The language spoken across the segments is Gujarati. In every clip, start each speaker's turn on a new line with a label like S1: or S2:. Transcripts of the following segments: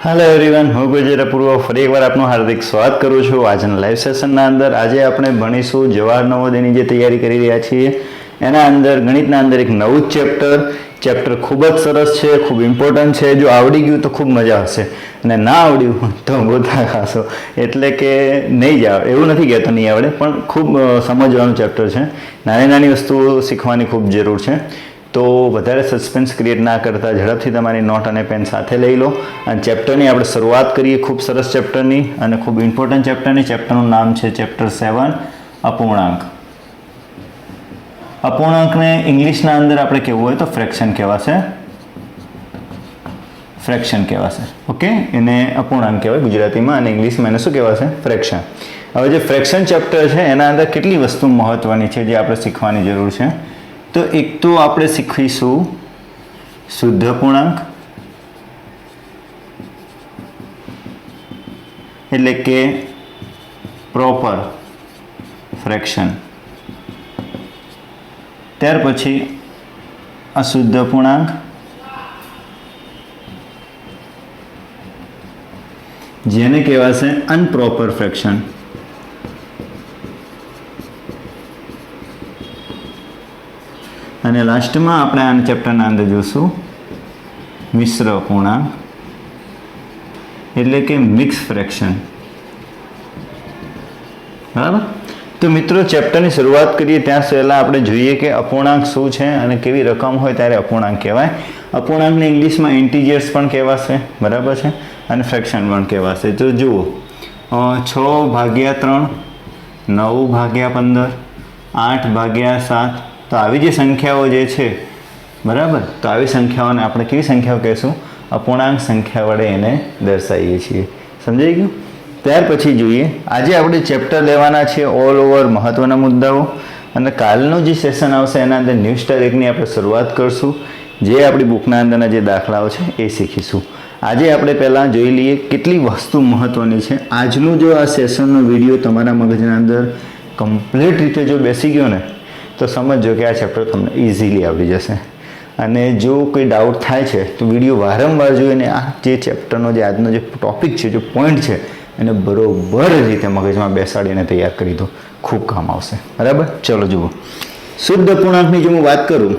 S1: हेलो एवरीवन, હું ગુજરાત પૂર્વ ફરી એકવાર આપનું હાર્દિક સ્વાગત કરું છું આજના લાઈવ સેશનના અંદર। આજે આપણે ભણીશું જવાહર નવોદયની જે તૈયારી કરી રહ્યા છીએ એના અંદર ગણિતના અંદર એક નવું ચેપ્ટર ખૂબ જ સરસ છે, ખૂબ ઇમ્પોર્ટન્ટ છે। જો આવડી ગયું તો ખૂબ મજા આવશે અને ના આવડ્યું તો ગોથા ખાશો, એટલે કે નહીં જ આવે એવું નથી કહેતો નહીં આવડે, પણ ખૂબ સમજવાનું ચેપ્ટર છે। નાની નાની વસ્તુઓ શીખવાની ખૂબ જરૂર છે। તો વધારે સસ્પેન્સ ક્રિએટ ના કરતા ઝડપથી તમારી નોટ અને પેન સાથે લઈ લો અને ચેપ્ટરની આપણે શરૂઆત કરીએ। ખૂબ સરસ ચેપ્ટરની અને ખૂબ ઇમ્પોર્ટન્ટ ચેપ્ટરની। ચેપ્ટરનું નામ છે ચેપ્ટર 7 અપૂર્ણાંક। અપૂર્ણાંકને ઇંગ્લિશના અંદર આપણે કહેવું હોય તો ફ્રેક્શન કહેવાશે, ઓકે। એને અપૂર્ણાંક કહેવાય ગુજરાતીમાં અને ઇંગ્લિશમાં એને શું કહેવાશે? ફ્રેક્શન। હવે જે ફ્રેક્શન ચેપ્ટર છે એના અંદર કેટલી વસ્તુ મહત્વની છે જે આપણે શીખવાની જરૂર છે। તો એક તો આપણે શીખીશું શુદ્ધ અપૂર્ણાંક, એટલે કે પ્રોપર ફ્રેક્શન। ત્યાર પછી અશુદ્ધ અપૂર્ણાંક, જેને કહેવાશે અનપ્રોપર ફ્રેક્શન। અને લાસ્ટમાં આપણે આ ચેપ્ટરના અંદર જોઈશું મિશ્ર અપૂર્ણાંક, એટલે કે મિક્સ ફ્રેક્શન, બરાબર। તો મિત્રો ચેપ્ટરની શરૂઆત કરીએ ત્યાં પહેલાં આપણે જોઈએ કે અપૂર્ણાંક શું છે અને કેવી રકમ હોય ત્યારે અપૂર્ણાંક કહેવાય। અપૂર્ણાંકને ઇંગ્લિશમાં ઇન્ટીજર્સ પણ કહેવાશે, બરાબર છે, અને ફ્રેક્શન પણ કહેવાશે। તો જુઓ 6/3, 9/15, 8/7, તો આવી જે સંખ્યાઓ જે છે, બરાબર, તો આવી સંખ્યાઓને આપણે કેવી સંખ્યાઓ કહીશું? અપૂર્ણાંક સંખ્યા વડે એને દર્શાવીએ છીએ। સમજાઈ ગયું? ત્યાર પછી જોઈએ આજે આપણે ચેપ્ટર લેવાના છે ઓલ ઓવર મહત્વના મુદ્દાઓ, અને કાલનું જે સેશન આવશે એના અંદર ન્યૂ સ્ટાર 1ની આપણે શરૂઆત કરશું, જે આપણી બુકના અંદરના જે દાખલાઓ છે એ શીખીશું। આજે આપણે પહેલાં જોઈ લઈએ કેટલી વસ્તુ મહત્વની છે। આજનું જો આ સેશનનો વિડીયો તમારા મગજના અંદર કમ્પ્લીટ રીતે જો બેસી ગયો ને તો સમજો કે આ ચેપ્ટર તમને ઇઝીલી આવડી જશે। અને જો કોઈ ડાઉટ થાય છે તો વિડીયો વારંવાર જોઈને આ જે ચેપ્ટરનો જે આજનો જે ટોપિક છે, જે પોઈન્ટ છે, એને બરોબર રીતે મગજમાં બેસાડીને તૈયાર કરી દો, ખૂબ કામ આવશે, બરાબર। ચલો જુઓ, શુદ્ધ અપૂર્ણાંકની જો હું વાત કરું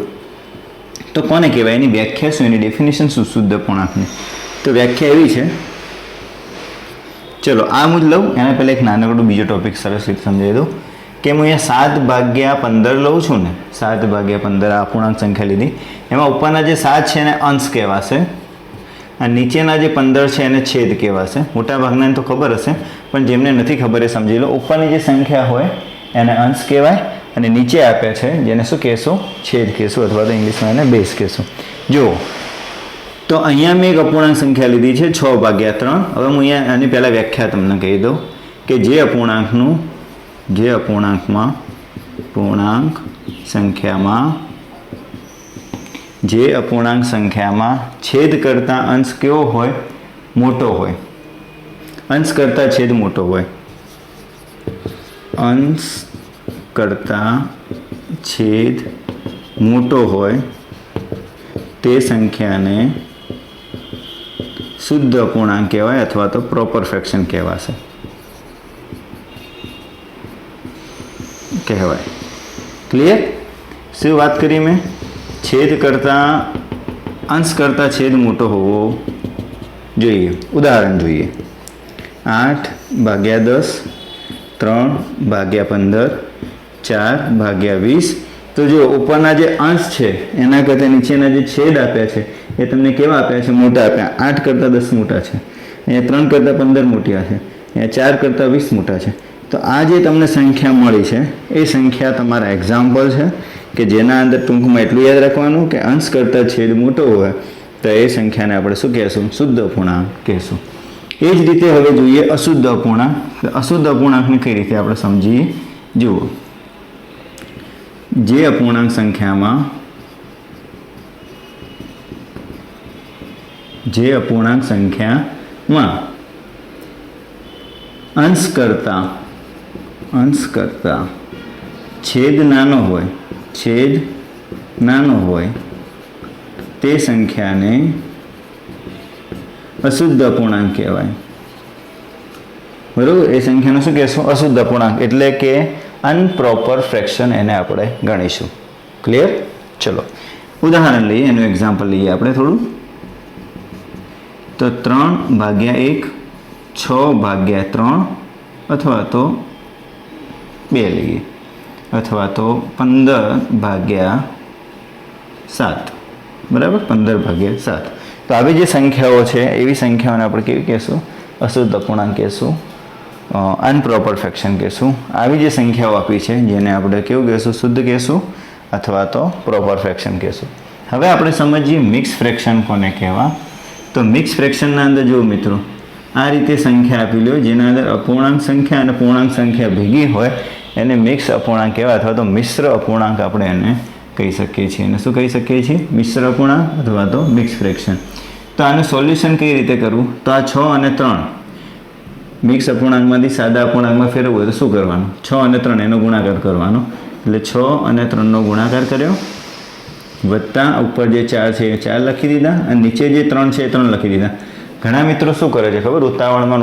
S1: તો કોને કહેવાય, એની વ્યાખ્યા શું, એની ડેફિનેશન શું શુદ્ધ અપૂર્ણાંકની? તો વ્યાખ્યા એવી છે, ચલો આ હું જ લઉં એના પહેલાં એક નાનકડું બીજો ટોપિક સરસ રીતે સમજાવી દઉં કે હું અહીંયા 7/15 લઉં છું ને, 7/15 આ અપૂર્ણાંક સંખ્યા લીધી, એમાં ઉપરના જે 7 છે એને અંશ કહેવાશે અને નીચેના જે 15 છે એને છેદ કહેવાશે। મોટાભાગનાને તો ખબર હશે, પણ જેમને નથી ખબર એ સમજી લો। ઉપરની જે સંખ્યા હોય એને અંશ કહેવાય અને નીચે આપ્યા છે જેને શું કહેશું? છેદ કહેશું, અથવા તો ઇંગ્લિશમાં એને બેઝ કહેશું। જુઓ, તો અહીંયા મેં એક અપૂર્ણાંક સંખ્યા લીધી છે 6/3। હવે હું અહીંયા આની પહેલાં વ્યાખ્યા તમને કહી દઉં કે જે અપૂર્ણાંક સંખ્યામાં છેદ કરતા અંશ કેવો હોય? મોટો હોય। અંશ કરતા છેદ મોટો હોય, અંશ કરતા છેદ મોટો હોય તે સંખ્યાને શુદ્ધ અપૂર્ણાંક કહેવાય, અથવા તો પ્રોપર ફ્રેક્શન કહેવાય। ક્લિયર? શું વાત કરી મેં? અંશ કરતા છેદ મોટો હોવો જોઈએ। ઉદાહરણ જોઈએ, 8/10, 3/15, 4/20। તો જો ઉપરના જે અંશ છે એના કરતાં નીચેના જે છેદ આપ્યા છે એ તમને કેવા આપ્યા છે? મોટા આપ્યા। 8 કરતાં 10 મોટા છે, અહીંયા 3 કરતાં 15 મોટા છે, અહીંયા 4 કરતાં 20 મોટા છે। તો આ જે તમને સંખ્યા મળી છે એ સંખ્યા તમારા એક્ઝામ્પલ છે કે જેના અંદર ટૂંકમાં એટલું યાદ રાખવાનું કે અંશ કરતાં છેદ મોટો હોય તો એ સંખ્યાને આપણે શું કહેશું? શુદ્ધ અપૂર્ણાંક કહેશું। એ જ રીતે હવે જોઈએ અશુદ્ધ અપૂર્ણાંક। અશુદ્ધ અપૂર્ણાંકને કઈ રીતે આપણે સમજીએ? જુઓ, જે અપૂર્ણાંક સંખ્યામાં અંશ કરતા છેદ નાનો હોય તે સંખ્યાને અશુદ્ધ અપૂર્ણાંક કહેવાય. બરાબર, એ સંખ્યાનું શું કહેશું? અશુદ્ધ અપૂર્ણાંક, એટલે કે અનપ્રોપર ફ્રેક્શન એને આપણે ગણીશું. ક્લિયર? ચલો ઉદાહરણ લઈએ, એનું એક્ઝામ્પલ લઈએ આપણે થોડું. તો 3/1, 6/3, અથવા તો 2 લઈએ, અથવા તો 15/7. બરાબર, 15/7. તો આવી જે સંખ્યાઓ છે એવી સંખ્યાઓને આપણે કેવી કહેશું? અશુદ્ધ અપૂર્ણાંક કહેશું, અનપ્રોપર ફ્રેક્શન કહેશું. આવી જે સંખ્યાઓ આપી છે જેને આપણે કેવું કહેશું? શુદ્ધ કહેશું અથવા તો પ્રોપર ફ્રેક્શન કહેશું. હવે આપણે સમજીએ મિક્સ ફ્રેક્શન કોને કહેવા. તો મિક્સ ફ્રેક્શનના અંદર જો મિત્રો આ રીતે સંખ્યા આપી લો જેના અંદર અપૂર્ણાંક સંખ્યા અને પૂર્ણાંક સંખ્યા ભેગી હોય એને મિક્સ અપૂર્ણાંક કહેવાય, અથવા તો મિશ્ર અપૂર્ણાંક આપણે એને કહી શકીએ છીએ. અને શું કહી શકીએ છીએ? મિશ્ર અપૂર્ણાંક અથવા તો મિક્સ ફ્રેક્શન. તો આનું સોલ્યુશન કઈ રીતે કરવું? તો આ 6 અને 3 મિક્સ અપૂર્ણાંકમાંથી સાદા અપૂર્ણાંકમાં ફેરવવું હોય તો શું કરવાનું? 6 અને 3 એનો ગુણાકાર કરવાનો. એટલે 6 અને 3નો ગુણાકાર કર્યો, વત્તા ઉપર જે 4 છે એ 4 લખી દીધા, અને નીચે જે 3 છે એ 3 લખી દીધા. ઘણા મિત્રો શું કરે છે ખબર? ઉતાવળમાં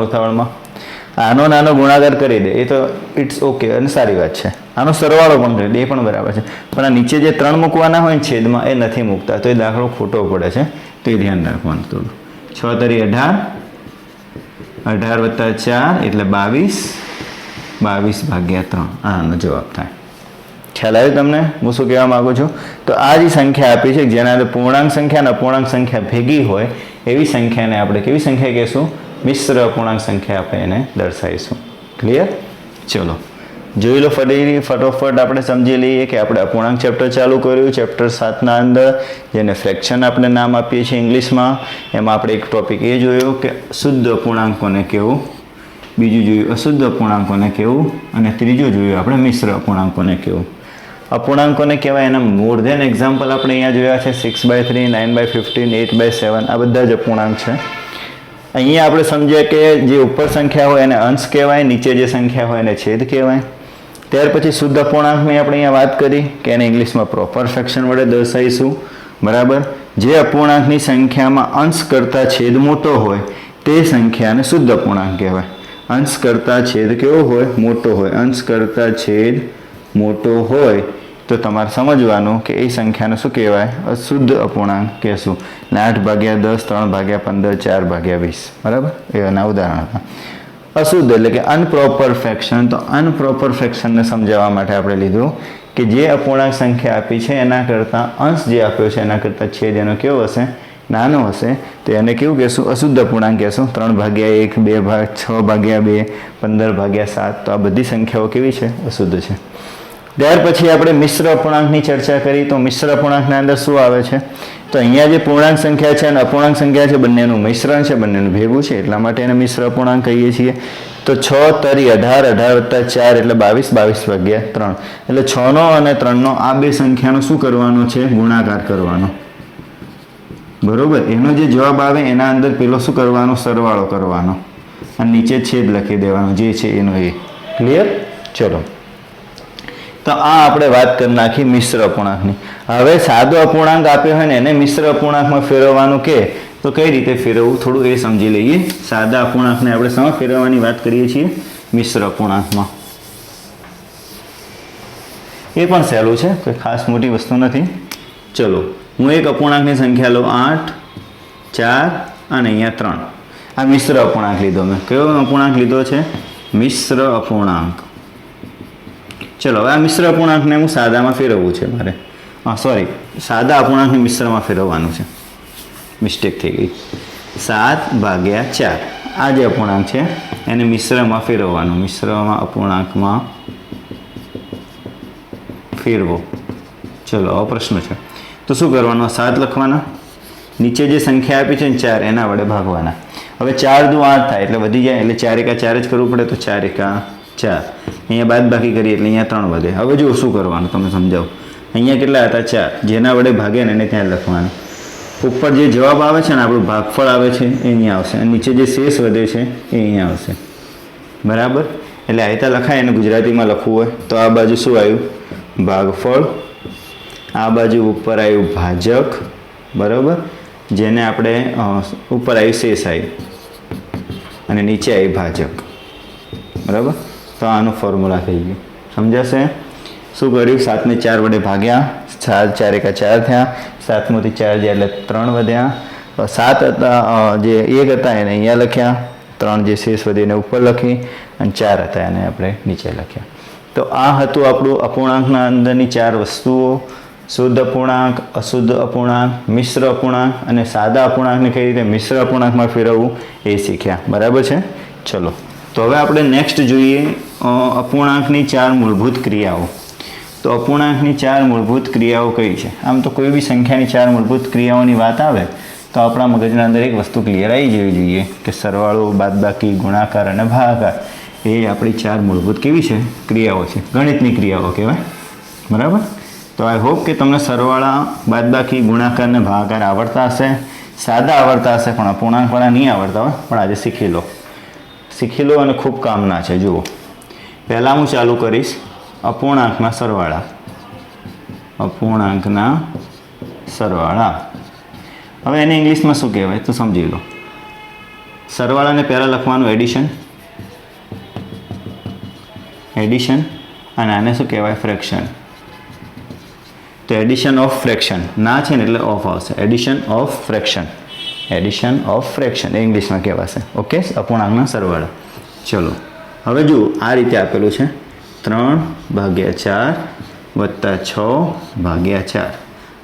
S1: આનો નાનો ગુણાકાર કરી દે, એ તો ઇટ્સ ઓકે અને સારી વાત છે. આનો સરવાળો પણ કરી દે, એ પણ બરાબર છે. પણ આ નીચે જે 3 મૂકવાના હોય ને છેદમાં, એ નથી મૂકતા, તો એ દાખલો ખોટો પડે છે. તો એ ધ્યાન રાખવાનું થોડું. 6 તરી 18, 18 વત્તા 4 એટલે 22, 22/3 આનો જવાબ થાય. ખ્યાલ આવ્યો તમને હું શું કહેવા માગું છું? તો આ જે સંખ્યા આપી છે જેના અંદર પૂર્ણાંક સંખ્યા અને અપૂર્ણાંક સંખ્યા ભેગી હોય એવી સંખ્યાને આપણે કેવી સંખ્યા કહેશું? મિશ્ર અપૂર્ણાંક સંખ્યા આપણે એને દર્શાવીશું. ક્લિયર? ચલો જોઈ લો ફટોફટ આપણે સમજી લઈએ કે આપણે અપૂર્ણાંક ચેપ્ટર ચાલુ કર્યું, ચેપ્ટર 7ના અંદર, જેને ફ્રેક્શન આપણે નામ આપીએ છીએ ઇંગ્લિશમાં. એમાં આપણે એક ટોપિક એ જોયો કે શુદ્ધ અપૂર્ણાંકોને કેવું, બીજું જોયું અશુદ્ધ અપૂર્ણાંકોને કેવું, અને ત્રીજું જોયું આપણે મિશ્ર અપૂર્ણાંકોને કેવું. અપૂર્ણાંકોને કહેવાય એના મોર ધેન એક્ઝામ્પલ આપણે અહીંયા જોયા છે. 6/3, 9/15, 8/7 આ બધા જ અપૂર્ણાંક છે. અહીંયા આપણે સમજીએ કે જે ઉપર સંખ્યા હોય એને અંશ કહેવાય, નીચે જે સંખ્યા હોય એને છેદ કહેવાય. ત્યાર પછી શુદ્ધ અપૂર્ણાંકની આપણે અહીંયા વાત કરી કે એને ઇંગ્લિશમાં પ્રોપર ફ્રેક્શન વડે દર્શાવીશું. બરાબર, જે અપૂર્ણાંકની સંખ્યામાં અંશ કરતાં છેદ મોટો હોય તે સંખ્યાને શુદ્ધ અપૂર્ણાંક કહેવાય. અંશ કરતાં છેદ કેવો હોય? મોટો હોય. અંશ કરતાં છેદ મોટો હોય તો તમારે સમજવાનું કે એ સંખ્યાને શું કહેવાય? અશુદ્ધ અપૂર્ણાંક કહેશું. 8/10, 3/15, 4/20. બરાબર, એના ઉદાહરણ હતા. અશુદ્ધ એટલે કે અનપ્રોપર ફ્રેક્શન. તો અનપ્રોપર ફ્રેક્શનને સમજાવવા માટે આપણે લીધું કે જે અપૂર્ણાંક સંખ્યા આપી છે એના કરતાં અંશ જે આપ્યો છે એના કરતાં છેદ એનો કેવો હશે? નાનો હશે. તો એને કેવું કહેશું? અશુદ્ધ અપૂર્ણાંક કહેશું. 3/1, 6/2, 15/7. તો આ બધી સંખ્યાઓ કેવી છે? અશુદ્ધ છે. ત્યાર પછી આપણે મિશ્ર અપૂર્ણાંકની ચર્ચા કરી. તો મિશ્ર અપૂર્ણાંકના અંદર શું આવે છે? તો અહીંયા જે પૂર્ણાંક સંખ્યા છે અને અપૂર્ણાંક સંખ્યા છે બંનેનું મિશ્રણ છે, બંનેનું ભેગું છે, એટલા માટે એને મિશ્ર અપૂર્ણાંક કહીએ છીએ. તો 6 તરી 18, 18 વત્તા 4 એટલે 22, 22/3. એટલે 6નો અને 3નો આ બે સંખ્યાનો શું કરવાનો છે? ગુણાકાર કરવાનો. બરોબર, એનો જે જવાબ આવે એના અંદર પેલો શું કરવાનો? સરવાળો કરવાનો, અને નીચે છેદ લખી દેવાનો જે છે એનો એ. ક્લિયર? ચલો, તો આ આપણે વાત કરી નાખી મિશ્ર અપૂર્ણાંકની. હવે સાદો અપૂર્ણાંક આપ્યો હોય ને એને મિશ્ર અપૂર્ણાંકમાં ફેરવવાનું કે તો કઈ રીતે ફેરવવું થોડું એ સમજી લઈએ. સાદા અપૂર્ણાંકને આપણે શેમાં ફેરવવાની વાત કરીએ છીએ? મિશ્ર અપૂર્ણાંકમાં. એ પણ સહેલું છે, કોઈ ખાસ મોટી વસ્તુ નથી. ચલો હું એક અપૂર્ણાંકની સંખ્યા લઉં 8, 4 અને અહીંયા 3. આ મિશ્ર અપૂર્ણાંક લીધો મેં. કયો અપૂર્ણાંક લીધો છે? મિશ્ર અપૂર્ણાંક. ચલો હવે આ મિશ્ર અપૂર્ણાંકને હું સાદામાં ફેરવવું છે મારે. સાદા અપૂર્ણાંકને મિશ્રમાં ફેરવવાનું છે. મિસ્ટેક થઈ ગઈ. 7/4 આ જે અપૂર્ણાંક છે એને મિશ્રમાં ફેરવવાનું. મિશ્રમાં અપૂર્ણાંકમાં ફેરવો. ચલો હવે પ્રશ્ન છે તો શું કરવાનું? 7 લખવાના, નીચે જે સંખ્યા આપી છે ને 4 એના વડે ભાગવાના. હવે 4 દુ 8 થાય એટલે વધી જાય, એટલે 4 એકા 4 જ કરવું પડે. તો 4 એકા 4. અહીંયા બાદ બાકી કરીએ એટલે અહીંયા 3 વધે. હવે જો શું કરવાનું તમને સમજાવું. અહીંયા કેટલા હતા? 4. જેના વડે ભાગે ને એને ત્યાં લખવાનું. ઉપર જે જવાબ આવે છે ને આપણું ભાગફળ આવે છે એ અહીંયા આવશે, અને નીચે જે શેષ વધે છે એ અહીંયા આવશે. બરાબર, એટલે આ રીતે લખાય. એને ગુજરાતીમાં લખવું હોય તો આ બાજુ શું આવ્યું? ભાગફળ. આ બાજુ ઉપર આવ્યું ભાજક. બરાબર, જેને આપણે ઉપર આવ્યું શેષ આવ્યું અને નીચે આવી ભાજક, બરાબર. તો આનું ફોર્મ્યુલા થઈ ગયું, સમજાશે? શું કર્યું? 7 ને 4 વડે ભાગ્યા, 4 4 એકા 4 થયા, 7માંથી 4 જાય એટલે 3 વધ્યા. 7 હતા જે 1 હતા એને અહીંયા લખ્યા, 3 જે શેષ વધી એને ઉપર લખી, અને 4 હતા એને આપણે નીચે લખ્યા. તો આ હતું આપણું અપૂર્ણાંકના અંદરની 4 વસ્તુઓ: શુદ્ધ અપૂર્ણાંક, અશુદ્ધ અપૂર્ણાંક, મિશ્ર અપૂર્ણાંક અને સાદા અપૂર્ણાંકને કઈ રીતે મિશ્ર અપૂર્ણાંકમાં ફેરવવું એ શીખ્યા, બરાબર છે? ચલો, તો હવે આપણે નેક્સ્ટ જોઈએ અપૂર્ણાંકની 4 મૂળભૂત ક્રિયાઓ. તો અપૂર્ણાંકની 4 મૂળભૂત ક્રિયાઓ કઈ છે? આમ તો કોઈ બી સંખ્યાની 4 મૂળભૂત ક્રિયાઓની વાત આવે તો આપણા મગજના અંદર એક વસ્તુ ક્લિયર આવી જવી જોઈએ કે સરવાળો, બાદબાકી, ગુણાકાર અને ભાગાકાર એ આપણી 4 મૂળભૂત કેવી છે? ક્રિયાઓ છે, ગણિતની ક્રિયાઓ કહેવાય, બરાબર. તો આઈ હોપ કે તમને સરવાળા, બાદબાકી, ગુણાકાર અને ભાગાકાર આવડતા હશે, સાદા આવડતા હશે, પણ અપૂર્ણાંકવાળા નહીં આવડતા હોય, પણ આજે શીખી લો અને ખૂબ કામના છે. જુઓ, પહેલાં હું ચાલુ કરીશ અપૂર્ણાંકના સરવાળા. અપૂર્ણાંકના સરવાળા, હવે એને ઇંગ્લિશમાં શું કહેવાય તો સમજી લો. સરવાળાને પહેલાં લખવાનું એડિશન, અને આને શું કહેવાય? ફ્રેક્શન. તો એડિશન ઓફ ફ્રેક્શન ના છે ને એટલે ઓફ આવશે. એડિશન ઓફ ફ્રેક્શન એ ઇંગ્લિશમાં કહેવાશે. ઓકે, અપૂર્ણાંકના સરવાળા. ચલો, હવે જુઓ, આ રીતે આપેલું છે 3/4 વત્તા 6/4.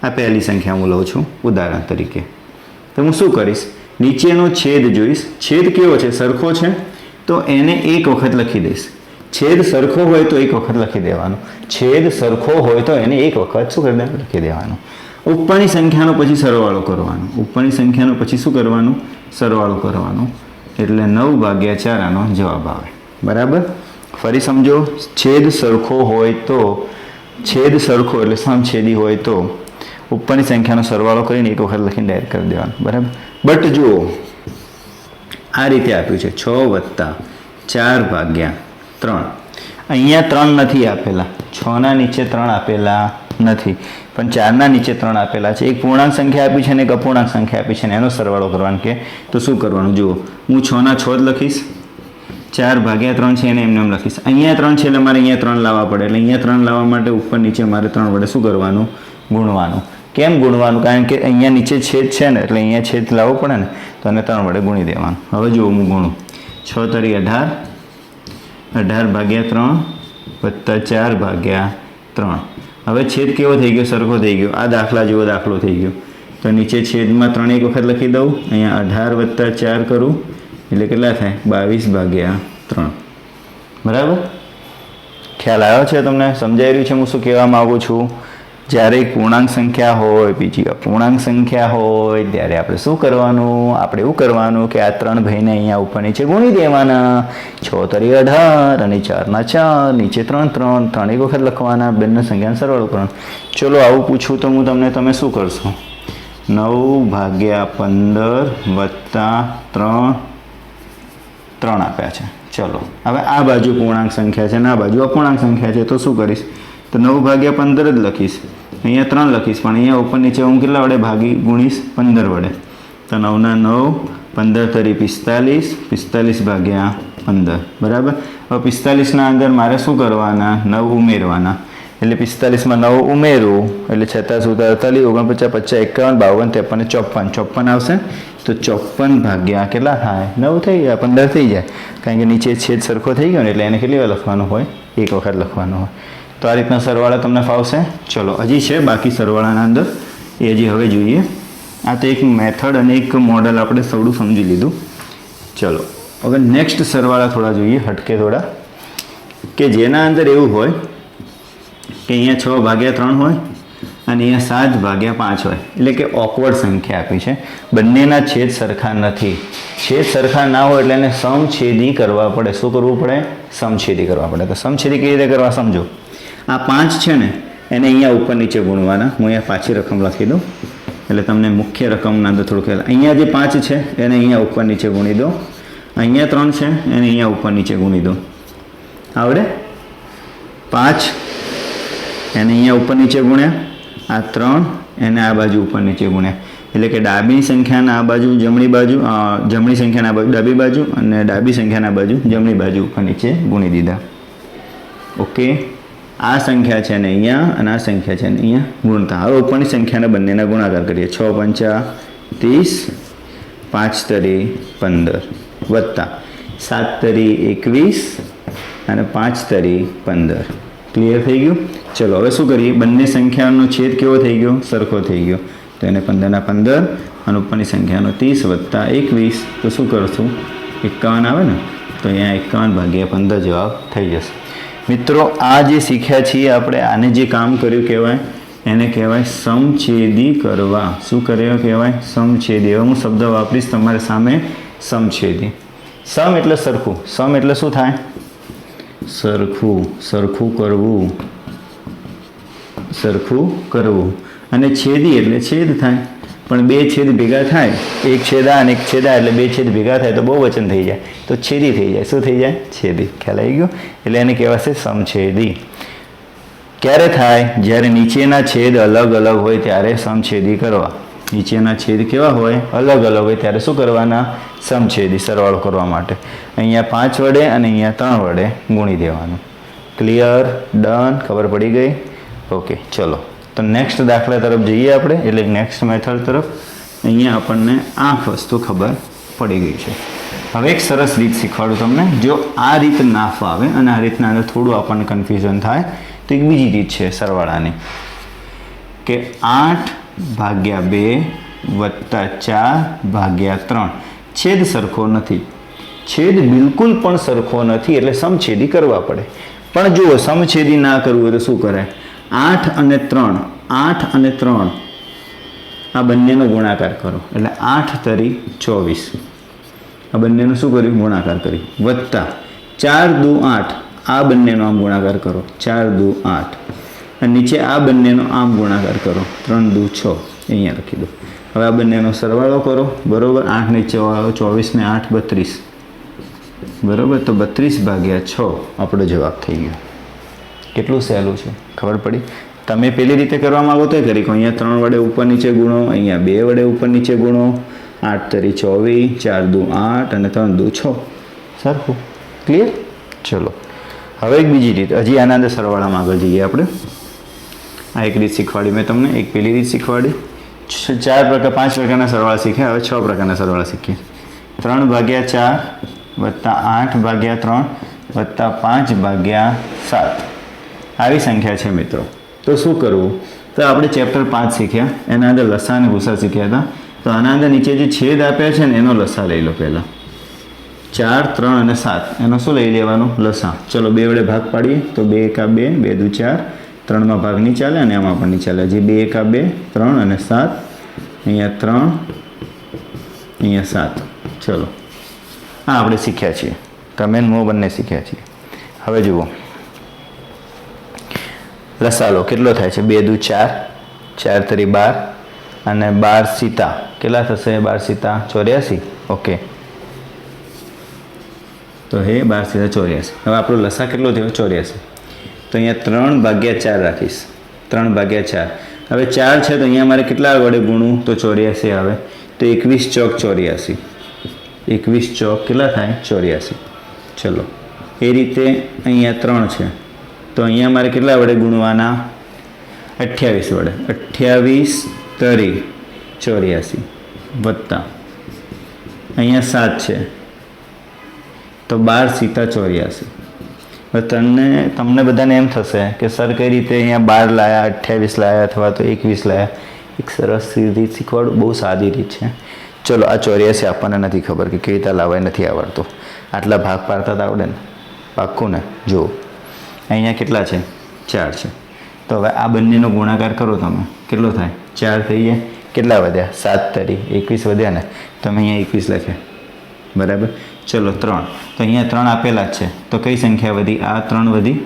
S1: આ પહેલી સંખ્યા હું લઉં છું ઉદાહરણ તરીકે. તો હું શું કરીશ? નીચેનો છેદ જોઈશ. છેદ કેવો છે? સરખો છે, તો એને એક વખત લખી દઈશ. છેદ સરખો હોય તો એક વખત લખી દેવાનો. છેદ સરખો હોય તો એને એક વખત શું કરી લખી દેવાનું. ઉપરની સંખ્યાનો પછી સરવાળો કરવાનો. ઉપરની સંખ્યાનો પછી શું કરવાનું? સરવાળો કરવાનો. એટલે 9/4 આનો જવાબ આવે, બરાબર. ફરી સમજો, છેદ સરખો હોય તો, છેદ સરખો એટલે સમછેદી હોય તો ઉપરની સંખ્યાનો સરવાળો કરીને એક વખત લખીને ડાયરેક્ટ કરી દેવાનો, બરાબર. બટ જુઓ, આ રીતે આપ્યું છે 6 + 4/3. અહીંયા 3 નથી આપેલા, 6ના નીચે 3 આપેલા નથી, પણ 4ના નીચે 3 આપેલા છે. એક પૂર્ણાંક સંખ્યા આપી છે અને એક અપૂર્ણાંક સંખ્યા આપી છે અને એનો સરવાળો કરવાનો કે તો શું કરવાનું? જુઓ, હું 6ના 6 જ લખીશ, 4/3 છે એને એમને એમ લખીશ. અહીંયા 3 છે એટલે મારે અહીંયા 3 લાવવા પડે, એટલે અહીંયા 3 લાવવા માટે ઉપર નીચે મારે 3 વડે શું કરવાનું? ગુણવાનું. કેમ ગુણવાનું? કારણ કે અહીંયા નીચે છેદ છે ને, એટલે અહીંયા છેદ લાવવો પડે ને, તો એને 3 વડે ગુણી દેવાનું. હવે જુઓ, હું ગુણું. 6 તરી 18, 18/3 વત્તા 4/3. હવે છેદ કેવો થઈ ગયો? સરખો થઈ ગયો. આ દાખલા જેવો દાખલો થઈ ગયો. તો નીચે છેદમાં 3 એક વખત લખી દઉં, અહીંયા 18 + 4 કરું એટલે કેટલા થાય? 22/3. બરાબર? ખ્યાલ આવ્યો છે તમને? સમજાઈ રહ્યું છે હું શું કહેવા માગું છું? જ્યારે એક પૂર્ણાંક સંખ્યા હોય, બીજી અપૂર્ણાંક સંખ્યા હોય, ત્યારે આપણે શું કરવાનું? આપણે એવું કરવાનું કે આ 3 ભાઈને અહીંયા ઉપર નીચે ગુણી દેવાના. 6 તરી 18 અને 4ના 4, નીચે 3 3, 3 એક વખત લખવાના, બંને સંખ્યાનો સરવાળો કરવાનો. ચલો, આવું પૂછું તો હું તમને, તમે શું કરશો? 9/15 વત્તા 3 આપ્યા છે. ચલો, હવે આ બાજુ પૂર્ણાંક સંખ્યા છે અને આ બાજુ અપૂર્ણાંક સંખ્યા છે, તો શું કરીશ? તો 9/15 જ લખીશ. અહીંયા 3 લખીશ, પણ અહીંયા ઉપર નીચે હું કેટલા વડે ગુણીશ? 15 વડે. તો 9ના 9, 15 તરી 45, 45/15, બરાબર. હવે 45ના અંદર મારે શું કરવાના? 9 ઉમેરવાના. એટલે 45માં 9 ઉમેરું એટલે 46, 47, 49, 50, 51, 52, 53 આવશે. તો 54 કેટલા થાય? 9 થઈ જાય, 15 થઈ જાય. કારણ કે નીચે છેદ સરખો થઈ ગયો ને, એટલે એને કેટલી વાર લખવાનો હોય? એક વખત લખવાનો હોય. તો આ રીતના સરવાળા તમને ફાવશે. ચલો, હજી છે બાકી સરવાળાના અંદર, એ હજી હવે જોઈએ. આ તો એક મેથડ અને એક મોડલ આપણે થોડું સમજી લીધું. ચલો, હવે નેક્સ્ટ સરવાળા થોડા જોઈએ, હટકે થોડા, કે જેના અંદર એવું હોય કે અહીંયા 6/3 હોય અને અહીંયા 7/5 હોય. એટલે કે ઓકવર્ડ સંખ્યા આપી છે, બંનેના છેદ સરખા નથી. છેદ સરખા ના હોય એટલે એને સમછેદી કરવા પડે. શું કરવું પડે? સમછેદી કરવા પડે. તો સમછેદી કેવી રીતે કરવા સમજો. આ 5 છે ને, એને અહીંયા ઉપર નીચે ગુણવાના. હું અહીંયા પાછી રકમ લખી દઉં એટલે તમને મુખ્ય રકમના અંદર થોડું ખ્યાલ. અહીંયા જે 5 છે એને અહીંયા ઉપર નીચે ગુણી દો. અહીંયા 3 છે એને અહીંયા ઉપર નીચે ગુણી દો. આવડે? 5 એને અહીંયા ઉપર નીચે ગુણ્યા, આ 3 એને આ બાજુ ઉપર નીચે ગુણ્યા. એટલે કે ડાબી સંખ્યાના આ બાજુ જમણી બાજુ, જમણી સંખ્યાના બાજુ ડાબી બાજુ અને ડાબી સંખ્યાના બાજુ જમણી બાજુ ઉપર નીચે ગુણી દીધા. ઓકે, આ સંખ્યા છે ને અહીંયા અને આ સંખ્યા છે ને અહીંયા ગુણતા. હવે ઉપરની સંખ્યાના બંનેના ગુણાકાર કરીએ. 6 પંચા 30, 5 તરી 15 વત્તા 7 તરી 21 અને 5 તરી 15. ક્લિયર થઈ ગયું? ચલો હવે શું કરીએ, બંને સંખ્યાનો છેદ કેવો થઈ ગયો? સરખો થઈ ગયો. તો એને 15 15 અને ઉપરની સંખ્યાનો 30 વત્તા 21, તો શું કરશું? 51 આવે ને, તો અહીંયા 51/15 જવાબ થઈ જશે. મિત્રો, આ જે શીખ્યા છીએ આપણે, આને જે કામ કર્યું કહેવાય, એને કહેવાય સમછેદી કરવા. શું કર્યો કહેવાય? સમછેદી. હવે હું શબ્દ વાપરીશ તમારી સામે, સમછેદી. સમ એટલે સરખું. સમ એટલે શું થાય? સરખું, સરખું કરવું, સરખું કરવું. અને છેદી એટલે છેદ થાય. પણ બે છેદ ભેગા થાય, એક છેદા અને એક છેદા, એટલે બે છેદ ભેગા થાય તો બહુ વચન થઈ જાય, તો છેદી થઈ જાય. શું થઈ જાય? છેદી. ખ્યાલ આવી ગયો? એટલે એને કહેવાશે સમછેદી. ક્યારે થાય? જ્યારે નીચેના છેદ અલગ અલગ હોય ત્યારે સમછેદી કરવા. નીચેના છેદ કેવા હોય? અલગ અલગ હોય ત્યારે શું કરવાના? સમછેદી, સરવાળો કરવા માટે. અહીંયા 5 વડે અને અહીંયા 3 વડે ગુણી દેવાનું. ક્લિયર? ડન? ખબર પડી ગઈ? ઓકે, ચલો તો નેક્સ્ટ દાખલા તરફ જઈએ આપણે, એટલે નેક્સ્ટ મેથડ તરફ. અહીંયા આપણને આ વસ્તુ ખબર પડી ગઈ છે. હવે એક સરસ રીત શીખવાડું તમને. જો આ રીત ના ફાવે અને આ રીતના અંદર થોડું આપણને કન્ફ્યુઝન થાય તો એક બીજી રીત છે સરવાળાની, કે 8/2 વત્તા 4/3. છેદ સરખો નથી, છેદ બિલકુલ પણ સરખો નથી, એટલે સમછેદી કરવા પડે. પણ જુઓ, સમછેદી ના કરવું હોય તો શું કરાય? 8 અને 3, 8 અને 3 આ બંનેનો ગુણાકાર કરો, એટલે 8 તરી 24. આ બંનેનો શું કર્યું? ગુણાકાર કરી. વત્તા 4 દુ 8, આ બંનેનો આમ ગુણાકાર કરો, 4 દુ 8. અને નીચે આ બંનેનો આમ ગુણાકાર કરો, 3 દુ 6. અહીંયા લખી દો. હવે આ બંનેનો સરવાળો કરો. બરાબર? 8 ને 24 ને 8 32. બરાબર? તો 32/6 આપણો જવાબ થઈ ગયો. કેટલું સહેલું છે, ખબર પડી? તમે પેલી રીતે કરવા માંગો તો કરી કહો. અહીંયા 3 વડે ઉપર નીચે ગુણો, અહીંયા 2 વડે ઉપર નીચે ગુણો. 8 તરી 24, 4 દુ 8 અને 3 દુ 6. સરખું. ક્લિયર? ચલો હવે એક બીજી રીત. હજી આના અંદર સરવાળામાં આગળ જઈએ આપણે. આ એક રીત શીખવાડી મેં તમને, એક પેલી રીત શીખવાડી. 5 પ્રકારના સરવાળા શીખ્યા. હવે 6 પ્રકારના સરવાળા શીખીએ. 3/4 વત્તા 8/3 વત્તા 5/7 આવી સંખ્યા છે મિત્રો. તો શું કરવું? તો આપણે ચેપ્ટર 5 શીખ્યા, એના અંદર લસા અને ભૂસા શીખ્યા હતા. તો આના અંદર નીચે જે છેદ આપ્યા છે ને એનો લસા લઈ લો પહેલાં. 4, 3 અને 7 એનો શું લઈ લેવાનું? લસા. ચલો 2 વડે ભાગ પાડીએ તો 2 એકા 2, 2 દુ 4. 3માં ભાગ નહીં ચાલે અને આમાં પણ નહીં ચાલે. હજી 2 એકા 2, 3 અને 7. અહીંયા 3, અહીંયા 7. ચલો હા આપણે શીખ્યા છીએ, તમે હું બંને શીખ્યા છીએ. હવે જુઓ, લસાલો કેટલો થાય છે? 2 દુ 4, 4 તરી 12 અને 12 સીતા કેટલા થશે? 12 સીતા 84. ઓકે, તો હે 12 સીતા 84. હવે આપણો લસા કેટલો થયો? 84. તો અહીંયા 3/4 રાખીશ. 3/4. હવે 4 છે તો અહીંયા મારે કેટલા વડે ગુણવું? તો 84 આવે. તો 21 ચોક 84. 21 ચોક કેટલા થાય? 84. ચલો એ રીતે અહીંયા 3 છે તો અહીંયા મારે કેટલા વડે ગુણવાના? 28 વડે. 28 તરી 84 વત્તા અહીંયા 7 છે તો 12 સીતા 84. હવે તમને બધાને એમ થશે કે સર કઈ રીતે અહીંયા 12 લાયા, 28 લાયા અથવા તો 21 લાયા? એક સરસ રીત શીખવાડું, બહુ સાદી રીત છે. ચલો આ 84 આપણને નથી ખબર કે કેવી રીતે લાવાય, નથી આવડતું. આટલા ભાગ પાડતા તો આવડે ને? પાક્કું ને? જુઓ અહીંયા કેટલા છે? 4 છે. તો હવે આ બંનેનો ગુણાકાર કરો તમે, કેટલો થાય? 4 થઈ જાય. કેટલા વધ્યા? 7 તરી 21 વધ્યા ને, તમે અહીંયા 21 લખ્યા. બરાબર? ચલો 3, તો અહીંયા 3 આપેલા જ છે તો કઈ સંખ્યા વધી? આ 3 વધી.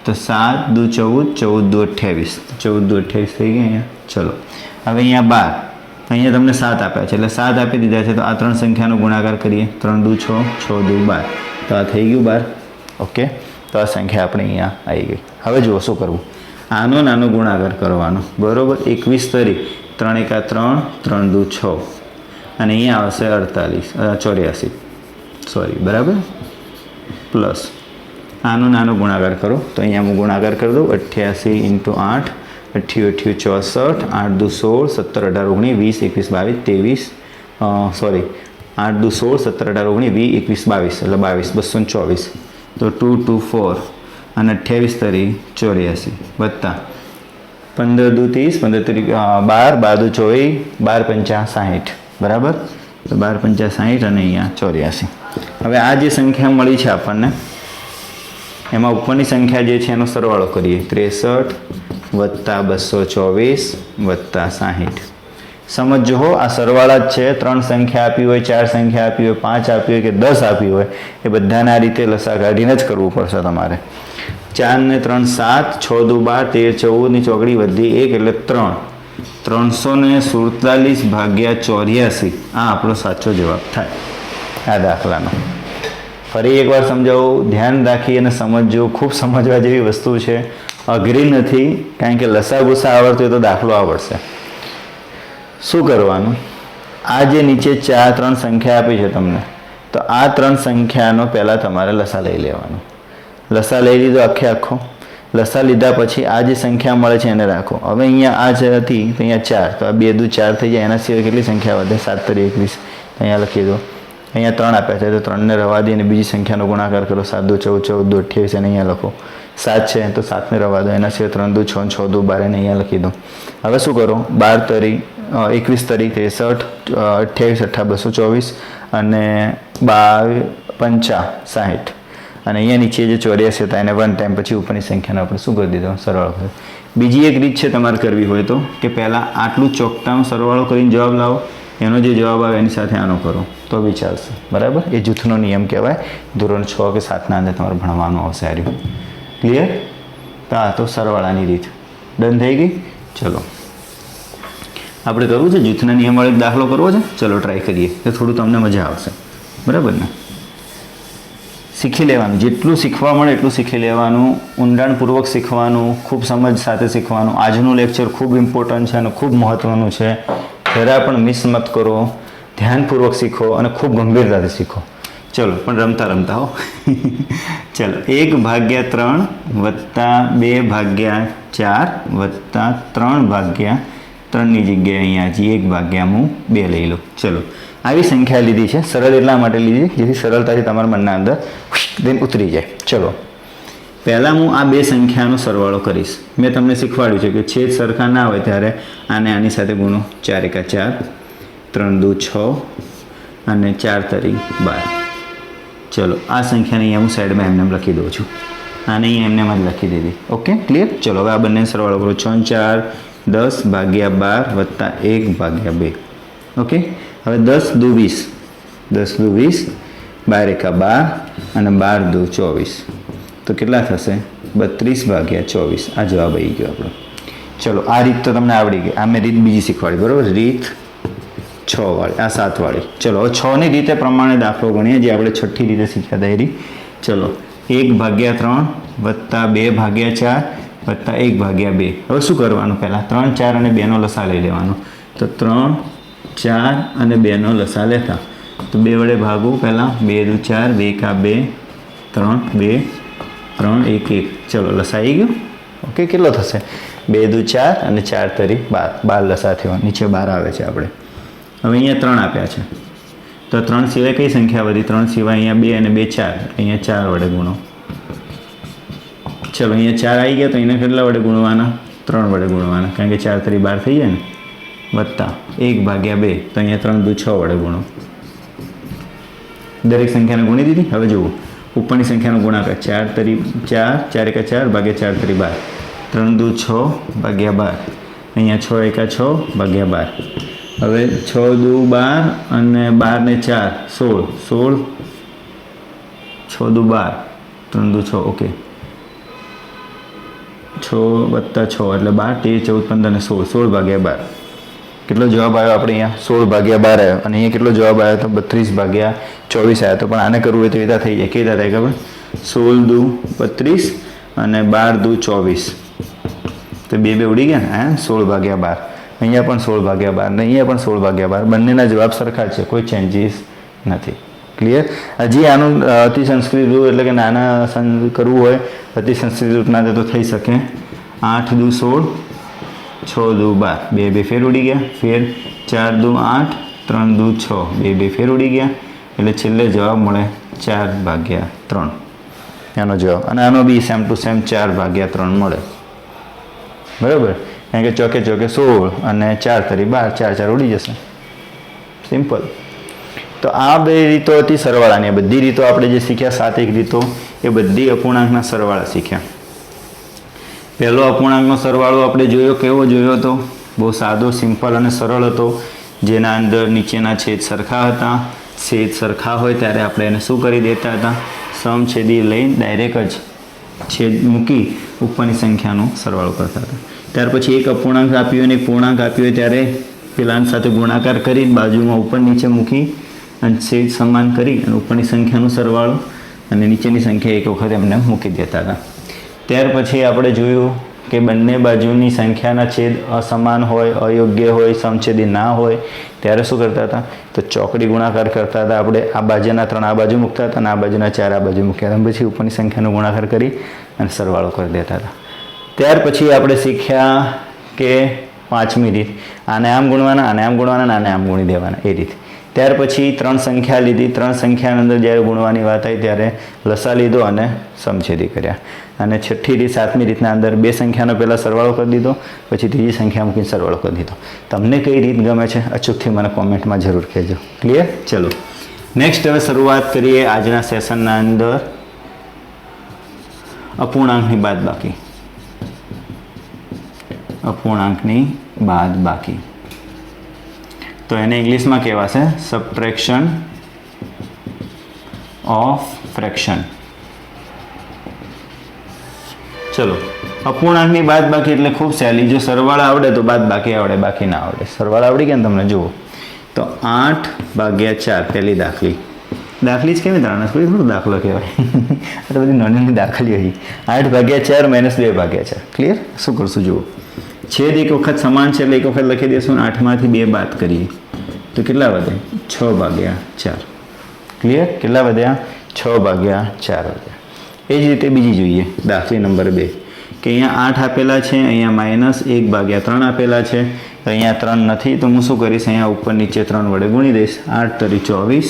S1: તો 7 દુ 14, 14 દુ 28, 14 દુ 28 થઈ ગયા અહીંયા. ચલો હવે અહીંયા 12, અહીંયા તમને 7 આપ્યા છે એટલે 7 આપી દીધા છે તો આ 3 સંખ્યાનો ગુણાકાર કરીએ. 3 દુ 6, 6 દુ 12, તો આ થઈ ગયું 12. ઓકે, તો આ સંખ્યા આપણે અહીંયા આવી ગઈ. હવે જુઓ શું કરવું? આનો નાનો ગુણાકાર કરવાનો. બરાબર? 21 તરી 3 એકા 3, 3 દુ 6 અને અહીંયા આવશે 84 સોરી બરાબર પ્લસ આનો નાનો ગુણાકાર કરો તો અહીંયા હું ગુણાકાર કરી દઉં 88 × 8 88 64 8 દુ 16 17 18 19 20 21 22 23 સોરી 8 દુ 16 17 18 19 20 21 22 એટલે 22 224 તો 224 અને 28 તરી 84 વત્તા 15 દુ 30 15 તરી 12 12 દુ 24 12 પંચા 60 બરાબર તો 12 પંચા 60 અને અહીંયા 84 હવે આ જે સંખ્યા મળી છે આપણને એમાં ઉપરની સંખ્યા જે છે એનો સરવાળો કરીએ 63 વત્તા 224 વત્તા 60 સમજો હો આ સરવાળા જ છે 3 સંખ્યા આપી હોય 4 સંખ્યા આપી હોય 5 આપી હોય કે 10 આપી હોય એ બધાને આ રીતે લસા કાઢીને જ કરવું પડશે તમારે 4 ને 3 7 6 દુ 12 13 14 ની ચોકડી વધી 1 એટલે 3 347 ભાગ્યા 84 આ આપણો સાચો જવાબ થાય આ દાખલાનો ફરી એકવાર સમજાવું ધ્યાન રાખી અને સમજજો ખૂબ સમજવા જેવી વસ્તુ છે અઘરી નથી કારણ કે લસા ગુસા આવડતું હોય તો દાખલો આવડશે શું કરવાનું આ જે નીચે 3 સંખ્યા આપી છે તમને તો આ 3 સંખ્યાનો પહેલાં તમારે લસા લઈ લેવાનો લસા લઈ લીધો આખો લસા લીધા પછી આ જે સંખ્યા મળે છે એને રાખો હવે અહીંયા આ જે હતી તો અહીંયા 4 તો આ 2 દુ 4 થઈ જાય એના સિવાય કેટલી સંખ્યા વધે 7 તરી 21 અહીંયા લખી દો અહીંયા 3 આપ્યા છે તો 3 ને રવા દઈને બીજી સંખ્યાનો ગુણાકાર કરો 7 દુ 14 14 દુ 28 અને અહીંયા લખો 7 છે તો 7 ને રવા દો એના સિવાય 3 દુ 6 6 દુ 12 ને અહીંયા લખી દો હવે શું કરો 12 તરી 21 તરી 63 28 18 224 અને 12 પંચા 60 અને અહીંયા નીચે જે 84 હતા એને 1 ટાઈમ પછી ઉપરની સંખ્યાનો આપણે શું કરી દીધો સરવાળો કર્યો બીજી એક રીત છે તમારે કરવી હોય તો કે પહેલાં આટલું ચોકટાનો સરવાળો કરીને જવાબ લાવો એનો જે જવાબ આવે એની સાથે આનો કરો તો બી ચાલશે બરાબર એ જૂથનો નિયમ કહેવાય ધોરણ 6 કે 7ના અંદર તમારે ભણવાનું આવશે આ રહ્યું ક્લિયર તો સરવાળાની રીત ડન થઈ ગઈ ચલો આપણે કરવું છે જૂથના નિયમવાળો દાખલો કરવો છે ચલો ટ્રાય કરીએ તો થોડું તમને મજા આવશે બરાબર ને શીખી લેવાનું જેટલું શીખવા મળે એટલું શીખી લેવાનું ઊંડાણપૂર્વક શીખવાનું ખૂબ સમજ સાથે શીખવાનું આજનું લેક્ચર ખૂબ ઇમ્પોર્ટન્ટ છે અને ખૂબ મહત્ત્વનું છે જરા પણ મિસ મત કરો ધ્યાનપૂર્વક શીખો અને ખૂબ ગંભીરતાથી શીખો ચલો પણ રમતા રમતા હો ચલો 1/3 વત્તા 2/4 વત્તા 3/3 ની જગ્યાએ અહીંયા હજી 1/2 લઈ લો ચલો આવી સંખ્યા લીધી છે સરળ એટલા માટે લીધી જેથી સરળતાથી તમારા મનના અંદર દિન ઉતરી જાય ચલો પહેલાં હું આ બે સંખ્યાનો સરવાળો કરીશ મેં તમને શીખવાડ્યું છે કે છેદ સરખા ના હોય ત્યારે આને આની સાથે ગુણો 4 એકા 4 3 દુ 6 અને 4 તરી 12 ચલો આ સંખ્યાને અહીંયા હું સાઈડમાં એમને લખી દઉં છું આને અહીંયા એમને જ લખી દીધી ઓકે ક્લિયર ચલો હવે આ બંને સરવાળો કરો 6 4 10/12 વત્તા 1/2 ઓકે હવે 10 દુ 20 10 દુ 20 12 એકા 12 અને 12 દુ 24 તો કેટલા થશે 32/24 આ જવાબ આવી ગયો આપણો ચલો આ રીત તો તમને આવડી ગઈ આ મેં રીત બીજી શીખવાડી બરાબર રીત 6 વાળી આ 7 વાળી ચલો હવે 6ની રીતે પ્રમાણે દાખલો ગણીએ જે આપણે 6ઠ્ઠી રીતે શીખ્યા હતા એ રીત ચલો 1/3 વત્તા 2/4 વત્તા 1/2 હવે શું કરવાનું પહેલાં 3 4 અને 2નો લસા લઈ લેવાનો તો 3 4 અને 2નો લસા લેતા તો 2 વડે ભાગવું પહેલાં 2 દુ 4 2 એકા 2 3 2 3 1 1 ચલો લસા આવી ગયો ઓકે કેટલો થશે 2 દુ 4 અને 4 તરી 12 લસા થયો નીચે 12 આવે છે આપણે હવે અહીંયા 3 આપ્યા છે તો 3 સિવાય કઈ સંખ્યા વધી 3 સિવાય અહીંયા 2 અને 2 4 અહીંયા 4 વડે ગુણો ચલો અહીંયા 4 આવી ગયા તો એને કેટલા વડે ગુણવાના 3 વડે ગુણવાના કારણ કે 4 તરી 12 થઈ જાય ને વત્તા 1/2 તો અહીંયા 3 દુ 6 વડે ગુણો દરેક સંખ્યાને ગુણી દીધી હવે જુઓ ઉપરની સંખ્યાનો ગુણાકાર 4 તરી 4 4 એકા 4 ભાગ્યા 4 તરી 12 3 દુ 6/12 અહીંયા 6 એકા 6/12 હવે 6 દુ 12 અને 12 ને 4 16 6 દુ 12 3 દુ 6 ઓકે 6 વત્તા 6 એટલે 12 13 14 15 અને 16 કેટલો જવાબ આવ્યો આપણે અહીંયા 16/12 આવ્યો અને અહીંયા કેટલો જવાબ આવ્યો તો 32/24 આવ્યો તો પણ આને કરવું હોય તો એતા થઈ જાય કેતા થાય ખબર 16 દુ 32 અને 12 દુ 24 તો બે ઉડી ગયા ને 16/12 અહીંયા પણ 16/12 ને અહીંયા પણ 16/12, બંનેના જવાબ સરખા છે, કોઈ ચેન્જીસ નથી. ક્લિયર? હજી આનું અતિ સંસ્કૃત રૂપ એટલે કે નાના કરવું હોય અતિ સંસ્કૃત રૂપના તો થઈ શકે. 8 દુ 16, 6 દુ 12, બે બે ફેર ઉડી ગયા, ફેર 4 દુ 8, 3 દુ 6, બે બે ફેર ઉડી ગયા, એટલે છેલ્લે જવાબ મળે 4/3 એનો જવાબ. અને આનો બી સેમ ટુ સેમ 4/3 મળે. બરાબર? કારણ કે ચોકે ચોકે 16 અને 4 તરી 12, 4 4 ઉડી જશે. સિમ્પલ. તો આ બે રીતો હતી સરવાળાની. બધી રીતો આપણે જે શીખ્યા 7 રીતો એ બધી અપૂર્ણાંકના સરવાળા શીખ્યા. પહેલો અપૂર્ણાંકનો સરવાળો આપણે જોયો, કેવો જોયો હતો? બહુ સાદો, સિમ્પલ અને સરળ હતો, જેના અંદર નીચેના છેદ સરખા હતા. છેદ સરખા હોય ત્યારે આપણે એને શું કરી દેતા હતા? સમછેદી લઈને ડાયરેક્ટ જ છેદ મૂકી ઉપરની સંખ્યાનો સરવાળો કરતા હતા. ત્યાર પછી એક અપૂર્ણાંક આપ્યો અને એક પૂર્ણાંક આપ્યો હોય ત્યારે પેલા સાથે ગુણાકાર કરી બાજુમાં ઉપર નીચે મૂકી અને છેદ સમાન કરી અને ઉપરની સંખ્યાનો સરવાળો અને નીચેની સંખ્યા એક વખત એમને મૂકી દેતા હતા. ત્યાર પછી આપણે જોયું કે બંને બાજુની સંખ્યાના છેદ અસમાન હોય, અયોગ્ય હોય, સમછેદી ના હોય ત્યારે શું કરતા હતા? તો ચોકડી ગુણાકાર કરતા હતા. આપણે આ બાજુના 3 આ બાજુ મૂકતા હતા અને આ બાજુના 4 આ બાજુ મૂક્યા હતા. પછી ઉપરની સંખ્યાનો ગુણાકાર કરી અને સરવાળો કરી દેતા હતા. ત્યાર પછી આપણે શીખ્યા કે 5મી રીત, આને આમ ગુણવાના, આને આમ ગુણવાના, આને આમ ગુણી દેવાના, એ રીત. ત્યાર પછી 3 સંખ્યા લીધી. 3 સંખ્યાની અંદર જ્યારે ગુણવાની વાત આવી ત્યારે લસા લીધો અને સમછેદી કર્યા. અને છઠ્ઠી રીત 7મી રીતના અંદર 2 સંખ્યાનો પહેલાં સરવાળો કરી દીધો, પછી ત્રીજી સંખ્યા મૂકીને સરવાળો કરી દીધો. તમને કઈ રીત ગમે છે અચૂકથી મને કોમેન્ટમાં જરૂર કહેજો. ક્લિયર? ચલો નેક્સ્ટ હવે શરૂઆત કરીએ આજના સેશનના અંદર અપૂર્ણાંકની બાદબાકી. અપૂર્ણાંકની બાદબાકી તો એને ઇંગ્લિશમાં કહેવાશે સબટ્રેક્શન ઓફ ફ્રેક્શન. ચલો, અપૂર્ણાંકની બાદબાકી એટલે ખૂબ સહેલી. જો સરવાળા આવડે તો બાદબાકી આવડે, બાકી ના આવડે. સરવાળા આવડી ગયા ને તમને? જુઓ તો 8/4 પહેલી દાખલી. દાખલી જ કેવી તારણ કોઈ થોડું દાખલો કહેવાય. આ તો બધી નાની નાની દાખલી હતી. 8/4 - 2/4. ક્લિયર? શું કરશું? જુઓ, છેદ એક વખત સમાન છે એટલે એક વખત લખી દઈશું. 8માંથી 2 બાદ કરીએ તો કેટલા વધે? 6/4. ક્લિયર? કેટલા વધ્યા? 6/4 વધ્યા. એ જ રીતે બીજી જોઈએ, દાખલી નંબર 2 કે અહીંયા 8 આપેલા છે, અહીંયા -1/3 આપેલા છે. તો અહીંયા 3 નથી તો હું શું કરીશ? અહીંયા ઉપર નીચે 3 વડે ગુણી દઈશ. 8 તરી 24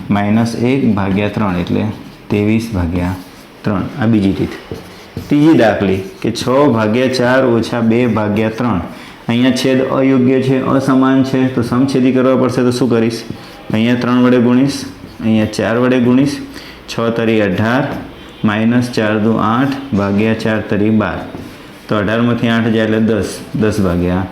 S1: -1/3 એટલે 23/3. આ બીજી રીત. ત્રીજી દાખલી કે 6/4 - 2/3. અહીંયા છેદ અયોગ્ય છે, અસમાન છે, તો સમછેદી કરવા પડશે. તો શું કરીશ? અહીંયા 3 વડે ગુણીશ, અહીંયા 4 વડે ગુણીશ. 6 તરી 18 -4 દુ 8 /4 તરી 12. તો 18માંથી 8 જાય એટલે 10/12.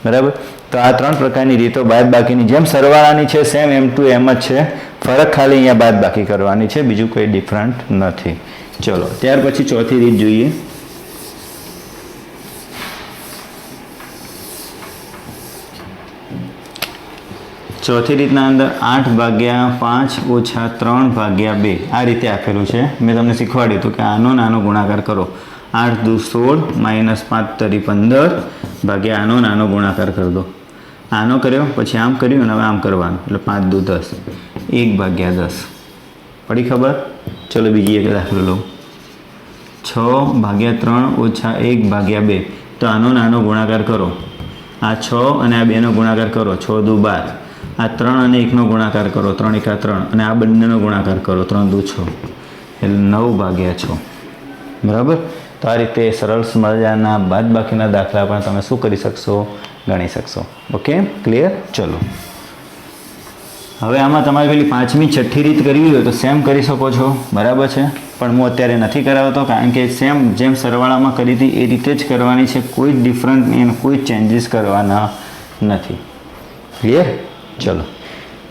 S1: બરાબર? તો આ 3 પ્રકારની રીતો બાદબાકીની જેમ સરવાળાની છે, સેમ એમ ટુ એમ જ છે. ફરક ખાલી અહીંયા બાદબાકી કરવાની છે, બીજું કોઈ ડિફરન્ટ નથી. ચલો ત્યાર પછી ચોથી રીત જોઈએ. ચોથી રીતના અંદર 8/5 - 3/2 આ રીતે આપેલું છે. મેં તમને શીખવાડ્યું હતું કે આનો નાનો ગુણાકાર કરો. 8 દુ 16 -5 તરી 15 ભાગ્યા આનો નાનો ગુણાકાર કરી દો. આનો કર્યો, પછી આમ કર્યું અને હવે આમ કરવાનું એટલે 5 દુ 10, 1/10. પડી ખબર? ચલો બીજી એક દાખલો લો. 6/3 - 1/2. તો આનો નાનો ગુણાકાર કરો. આ 6 અને આ 2નો ગુણાકાર કરો, 6 દુ 12. આ 3 અને 1નો ગુણાકાર કરો, 3 × 3. અને આ બંનેનો ગુણાકાર કરો, 3 દુ 6 એટલે 9/6. બરાબર? તો આ રીતે સરળ મજાના બાદબાકીના દાખલા પણ તમે શું કરી શકશો? ગણી શકશો. Okay, clear? ચલો હવે આમાં તમારે પેલી 5મી 6ઠ્ઠી રીત કરવી હોય તો સેમ કરી શકો છો. બરાબર છે? પણ હું અત્યારે નથી કરાવતો કારણ કે સેમ જેમ સરવાળામાં કરી હતી એ રીતે જ કરવાની છે. કોઈ જ ડિફરન્ટ નહીં અને કોઈ ચેન્જીસ કરવાના નથી. ક્લિયર? ચલો,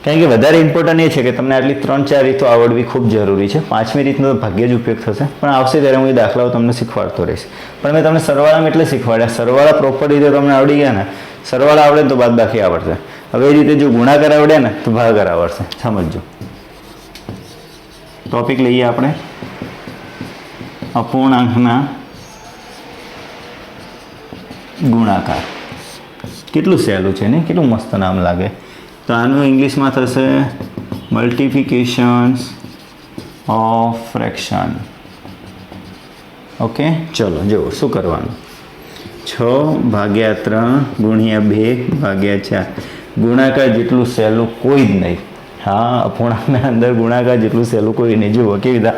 S1: કારણ કે વધારે ઇમ્પોર્ટન્ટ એ છે કે તમને આટલી 3-4 રીતો આવડવી ખૂબ જરૂરી છે. 5મી રીતનો તો ભાગ્યે જ ઉપયોગ થશે, પણ આવશે ત્યારે હું એ દાખલાઓ તમને શીખવાડતો રહીશ. પણ મેં તમને સરવાળામાં એટલે શીખવાડ્યા. સરવાળા પ્રોપર રીતે તમને આવડી ગયા ને, સરવાળા આવડે તો બાદબાકી આવડશે. હવે એ રીતે જો ગુણાકાર આવડે ને તો ભાગાકાર આવડશે. સમજો. ટોપિક લઈએ આપણે અપૂર્ણાંકના ગુણાકાર. કેટલું સહેલું છે ને, કેટલું મસ્ત નામ લાગે. તો આનું ઇંગ્લિશમાં થશે મલ્ટિફિકેશન્સ ઓફ ફ્રેક્શન. ઓકે, ચલો જુઓ શું કરવાનું. 6/3 × 2/4 ગુણાકાર જેટલું સહેલું કોઈ જ નહીં. હા, અપૂર્ણાંકના અંદર ગુણાકાર જેટલું સહેલું કોઈ નહીં. જુઓ કેવી રીતે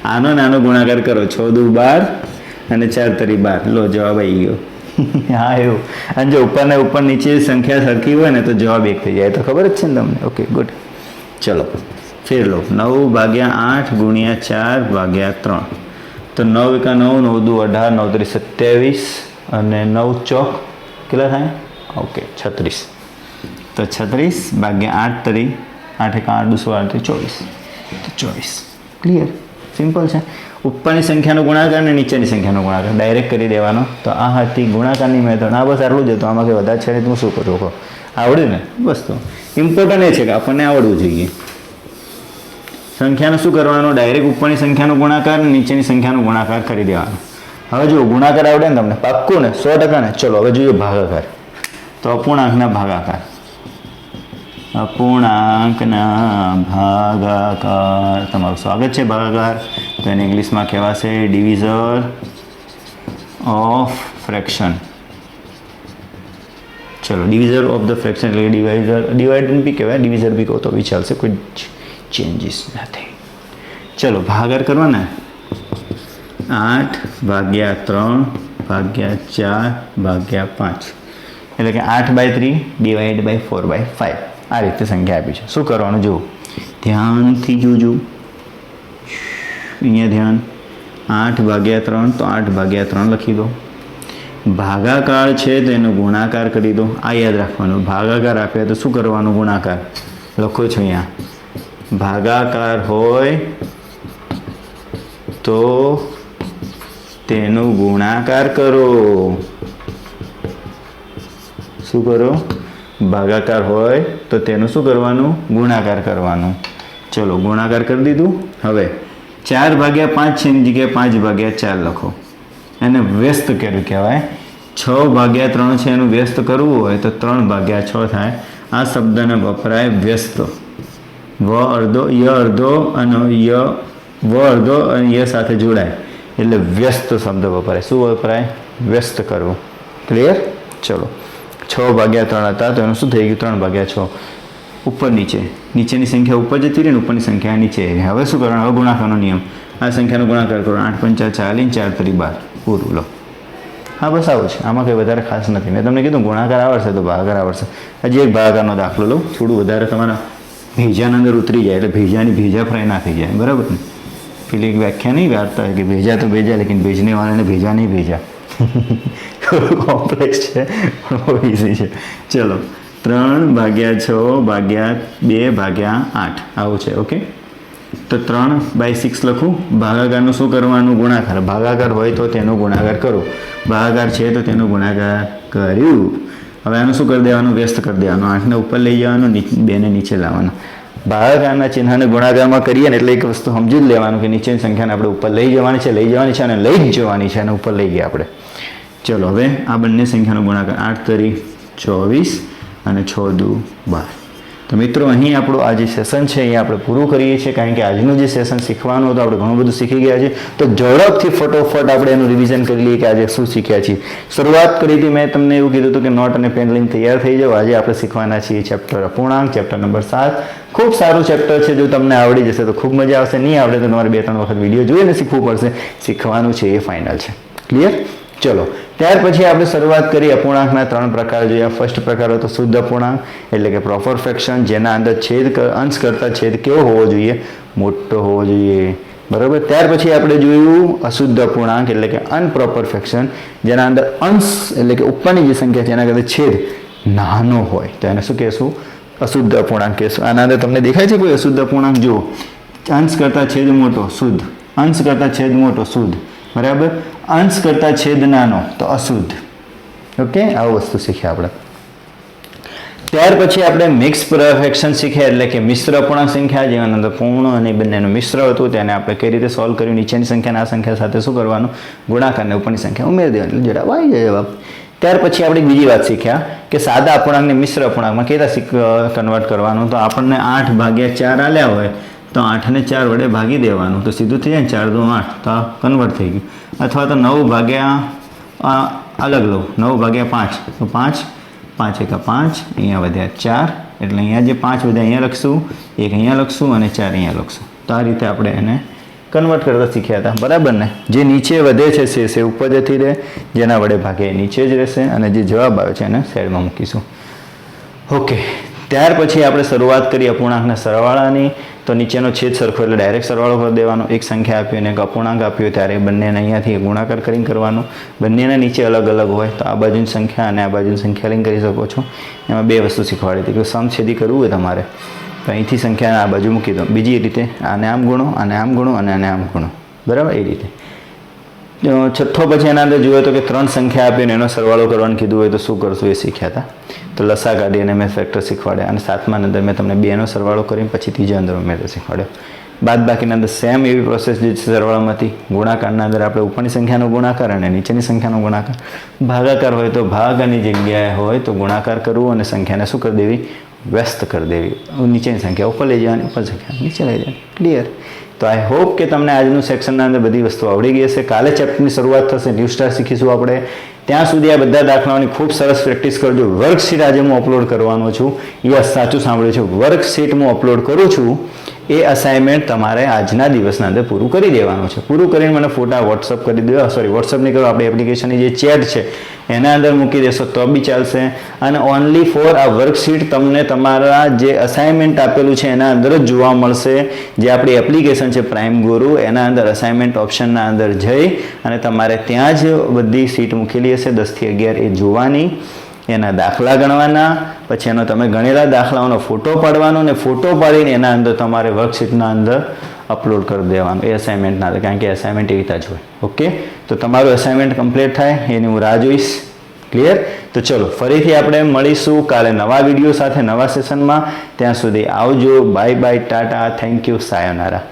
S1: આનો નાનો ગુણાકાર કરો. 6 દુ 12 અને 4 તરી 12. લો જવાબ આવી ગયો. હા એવું. અને જો ઉપરને ઉપર નીચે સંખ્યા સરખી હોય ને તો જવાબ એક થઈ જાય. તો ખબર જ છે ને તમને. Okay good. ચલો ફેર લો. 9/8 × 4/3. તો 9 × 9 9 દુ 18 9 તરી 27 અને 9 ચોક કેટલા થાય? ઓકે 36. તો 36/8 તરી 8 × 8 = 24. તો 24. ક્લિયર? સિમ્પલ છે. ઉપરની સંખ્યાનો ગુણાકાર અને નીચેની સંખ્યાનો ગુણાકાર ડાયરેક્ટ કરી દેવાનો. તો આ હતી ગુણાકારની મેથડ. આ બસ આટલું જ હતું. આમાં કંઈ વધારે છે હું શું કરું કહો? આવડ્યું ને? બસ. તો ઇમ્પોર્ટન્ટ એ છે કે આપણને આવડવું જોઈએ. સંખ્યાનો શું કરવાનું? ડાયરેક્ટ ઉપરની સંખ્યાનો ગુણાકાર અને નીચેની સંખ્યાનો ગુણાકાર કરી દેવાનો. હવે જો ગુણાકાર આવડે ને તમને પાક્કું ને 100% ને. ચલો હવે જોઈએ ભાગાકાર. તો અપૂર્ણાંકના ભાગાકાર. અપૂર્ણાંકના ભાગાકાર. તમારું સ્વાગત છે. ભાગાકાર તો એને ઇંગ્લિશમાં કહેવાશે ડિવિઝર ઓફ ફ્રેક્શન. ચલો ડિવિઝર ઓફ ધ ફ્રેક્શન એટલે ડિવાઇડર બી કહેવાય, ડિવિઝર બી કહો તો બી ચાલશે. કોઈ ચેન્જીસ નથી. ચલો ભાગાકાર કરવાના. 8/3/4/5 એટલે કે 8/3 / 4/5. આ રીતે સંખ્યા આપી છે. શું કરવાનું જુઓ, ધ્યાનથી જોજો. અહીંયા ધ્યાન. 8/3 તો 8/3 લખી દો. ભાગાકાર છે તો એનો ગુણાકાર કરી દો. આ યાદ રાખવાનું. ભાગાકાર આપ્યા તો શું કરવાનું? ગુણાકાર. લખો છો અહીંયા. ભાગાકાર હોય તો તેનો ગુણાકાર કરો. શું કરો? ભાગાકાર હોય તો તેનું શું કરવાનું? ગુણાકાર કરવાનું. ચલો ગુણાકાર કરી દીધું. હવે 4/5 છે એની જગ્યાએ 5/4 લખો. એને વ્યસ્ત કર્યું કહેવાય. 6/3 છે એનું વ્યસ્ત કરવું હોય તો 3/6 થાય. આ શબ્દને વપરાય વ્યસ્ત. વ અડધો ય અડધો અને ય વ અડધો અને ય સાથે જોડાય એટલે વ્યસ્ત શબ્દ વપરાય. શું વપરાય? વ્યસ્ત કરવું. ક્લિયર? ચલો 6/3 હતા તો એનું શું થઈ ગયું? 3/6. ઉપર નીચે. નીચેની સંખ્યા ઉપર જતી રહી ને ઉપરની સંખ્યા નીચે. હવે શું કરવાનું? હવે ગુણાકારનો નિયમ. આ સંખ્યાનો ગુણાકાર કરો. 8 × 5 = 40 4 તરી 12. પૂરું. લો. હા બસ આવું છે. આમાં કંઈ વધારે ખાસ નથી. મેં તમને કીધું ગુણાકાર આવડશે તો ભાગાકાર આવડશે. હજી એક ભાગાકારનો દાખલો લો. થોડું વધારે તમારા ભેજાના અંદર ઉતરી જાય એટલે ભેજાની ભેજા ફ્રાય ના થઈ જાય. બરાબર ને? પેલી એક વ્યાખ્યા નહીં વાર્તા કે ભેજા તો ભેજા લેકિન ભેજને વાળાને ભેજા નહીં ભેજા. થોડું કોમ્પ્લેક્સ છે પણ બહુ ઇઝી છે. ચલો 3/6/2/8 આવું છે. ઓકે, તો 3/6 લખું. ભાગાકારનું શું કરવાનું? ગુણાકાર. ભાગાકાર હોય તો તેનો ગુણાકાર કરો. ભાગાકાર છે તો તેનો ગુણાકાર કર્યું. હવે આનું શું કરી દેવાનું? વ્યસ્ત કરી દેવાનું. 8ને ઉપર લઈ જવાનું, 2ને નીચે લાવવાનું. ભાગાકારના ચિહ્નને ગુણાકારમાં કરીએ ને એટલે એક વસ્તુ સમજી જ લેવાનું કે નીચેની સંખ્યાને આપણે ઉપર લઈ જવાની છે અને લઈ જ જવાની છે અને ઉપર લઈ ગયા આપણે. ચલો હવે આ બંને સંખ્યાનો ગુણાકાર. 8 તરી 24 અને 6 દુ 12. તો મિત્રો અહીં આપણું આ જે સેશન છે એ આપણે પૂરું કરીએ છીએ. કારણ કે આજનું જે સેશન શીખવાનું હતું આપણે ઘણું બધું શીખી ગયા છે. તો ઝડપથી ફટોફટ આપણે એનું રિવિઝન કરી લઈએ કે આજે શું શીખ્યા છીએ. શરૂઆત કરી હતી મેં તમને એવું કીધું હતું કે નોટ અને પેન લઈને તૈયાર થઈ જાઓ. આજે આપણે શીખવાના છીએ ચેપ્ટર અપૂર્ણાંક, ચેપ્ટર નંબર 7. ખૂબ સારું ચેપ્ટર છે. જો તમને આવડી જશે તો ખૂબ મજા આવશે. નહીં આવડે તો તમારે 2-3 વખત વિડીયો જોઈને શીખવું પડશે. શીખવાનું છે એ ફાઇનલ છે. ક્લિયર? ચલો ત્યાર પછી આપણે શરૂઆત કરી. અપૂર્ણાંકના 3 પ્રકાર જોયા. ફર્સ્ટ પ્રકાર હતો શુદ્ધ અપૂર્ણાંક એટલે કે પ્રોપર ફ્રેક્શન, જેના અંદર અંશ કરતા છેદ કેવો હોવો જોઈએ? મોટો હોવો જોઈએ. બરાબર. ત્યાર પછી આપણે જોયું અશુદ્ધ અપૂર્ણાંક એટલે કે અનપ્રોપર ફ્રેક્શન, જેના અંદર અંશ એટલે કે ઉપરની જે સંખ્યા છે એના કરતાં છેદ નાનો હોય તો એને શું કહેશું? અશુદ્ધ અપૂર્ણાંક કહેશું. આના અંદર તમને દેખાય છે કોઈ અશુદ્ધ અપૂર્ણાંક? જુઓ, અંશ કરતા છેદ મોટો શુદ્ધ, અંશ કરતા છેદ મોટો શુદ્ધ. બરાબર. અંશ કરતા છેદ નાનો તો અશુદ્ધ. ઓકે, આવું વસ્તુ શીખ્યા આપણે. ત્યાર પછી આપણે મિક્સ ફ્રેક્શન શીખ્યા એટલે કે મિશ્ર અપૂર્ણાંક સંખ્યા, જેના અંદર પૂર્ણ અને બંનેનું મિશ્ર હતું. તેને આપણે કઈ રીતે સોલ્વ કર્યું? નીચેની સંખ્યાને આ સંખ્યા સાથે શું કરવાનું? ગુણાકારને ઉપરની સંખ્યા ઉમેરી દેવાની એટલે જવાબ આવી જાય. જવાબ ત્યાર પછી આપણે બીજી વાત શીખ્યા કે સાદા અપૂર્ણાંકને મિશ્ર અપૂર્ણાંકમાં કેવી રીતે કન્વર્ટ કરવાનું. તો આપણને 8/4 આલ્યા હોય તો 8ને 4 વડે ભાગી દેવાનું તો સીધું થઈ જાય 4 × 2 = 8 તો કન્વર્ટ થઈ ગયું. અથવા તો 9 અલગ લો 9/5 તો 5 5 × 5 અહીંયા વધ્યા 4 એટલે અહીંયા જે 5 વધ્યા અહીંયા લખશું, 1 અહીંયા લખશું અને 4 અહીંયા લખશું. તો આ રીતે આપણે એને કન્વર્ટ કરતા શીખ્યા હતા, બરાબર ને. જે નીચે વધે છે તે ઉપર જતી રહે, જેના વડે ભાગે એ નીચે જ રહેશે અને જે જવાબ આવે છે એને સાઈડમાં મૂકીશું. ઓકે, ત્યાર પછી આપણે શરૂઆત કરી અપૂર્ણાંકના સરવાળાની. તો નીચેનો છેદ સરખો એટલે ડાયરેક્ટ સરવાળો કરી દેવાનો. એક સંખ્યા આપી અને એક અપૂર્ણાંક આપ્યો ત્યારે બંનેને અહીંયાથી ગુણાકાર કરીને કરવાનો. બંનેના નીચે અલગ અલગ હોય તો આ બાજુની સંખ્યા અને આ બાજુની સંખ્યા લઈને કરી શકો છો. એમાં બે વસ્તુ શીખવાડી હતી કે સમછેદી કરવું હોય તમારે તો અહીંથી સંખ્યાને આ બાજુ મૂકી દો. બીજી રીતે આને આમ ગુણો, આને આમ ગુણો અને આને આમ ગુણો, બરાબર. એ રીતે છઠ્ઠો પછી એના અંદર જોયો તો કે 3 સંખ્યા આપીને એનો સરવાળો કરવાનું કીધું હોય તો શું કરશું એ શીખ્યા હતા. તો લસા કાઢી અને મેં ફેક્ટર શીખવાડ્યા અને 7મા અંદર મેં તમને 2નો સરવાળો કરીને પછી ત્રીજા અંદર મેં શીખવાડ્યો. બાદ બાકીના અંદર સેમ એવી પ્રોસેસ જે સરવાળામાં હતી. ગુણાકારના અંદર આપણે ઉપરની સંખ્યાનો ગુણાકાર અને નીચેની સંખ્યાનો ગુણાકાર. ભાગાકાર હોય તો ભાગની જગ્યાએ હોય તો ગુણાકાર કરવું અને સંખ્યાને શું કરી દેવી, વ્યસ્ત કરી દેવી. નીચેની સંખ્યા ઉપર લઈ જવાની, ઉપર સંખ્યા નીચે લઈ જવાની. ક્લિયર. તો આઈ હોપ કે તમને આજનું સેક્શનના અંદર બધી વસ્તુ આવડી ગઈ હશે. કાલે ચેપ્ટરની શરૂઆત થશે, ન્યૂ સ્ટાર શીખીશું આપણે. ત્યાં સુધી આ બધા દાખલાઓની ખૂબ સરસ પ્રેક્ટિસ કરજો. વર્કશીટ આજે હું અપલોડ કરવાનો છું. યસ, સાચું સાંભળ્યું છે, વર્કશીટ હું અપલોડ કરું છું. એ અસાઇનમેન્ટ તમારે આજના દિવસના અંદર પૂરું કરી દેવાનું છે. પૂરું કરીને મને ફોટા વોટ્સઅપ કરી દો. સોરી, વોટ્સઅપ નહીં કરો, આપણી એપ્લિકેશનની જે ચેટ છે એના અંદર મૂકી દેશો તો બી ચાલશે. અને ઓનલી ફોર આ વર્કશીટ તમને તમારા જે અસાઇનમેન્ટ આપેલું છે એના અંદર જ જોવા મળશે. જે આપણી એપ્લિકેશન છે પ્રાઇમ ગુરુ, એના અંદર અસાઇનમેન્ટ ઓપ્શનના અંદર જઈ અને તમારે ત્યાં જ બધી સીટ મૂકેલી હશે 10 થી 11 એ જોવાની. એના દાખલા ગણવાના, પછી એનો તમે ગણેલા દાખલાઓનો ફોટો પાડવાનો અને ફોટો પાડીને એના અંદર તમારે વર્કશીટના અંદર અપલોડ કરી દેવાનું એ અસાઇનમેન્ટના અંદર, કારણ કે અસાઇનમેન્ટ એવી જ હોય. ઓકે, તો તમારું અસાઇનમેન્ટ કમ્પ્લીટ થાય એની હું રાહ જોઈશ. ક્લિયર. તો ચલો ફરીથી આપણે મળીશું કાલે નવા વિડીયો સાથે નવા સેશનમાં. ત્યાં સુધી આવજો. Bye bye, tata, thank you, સાયોનારા.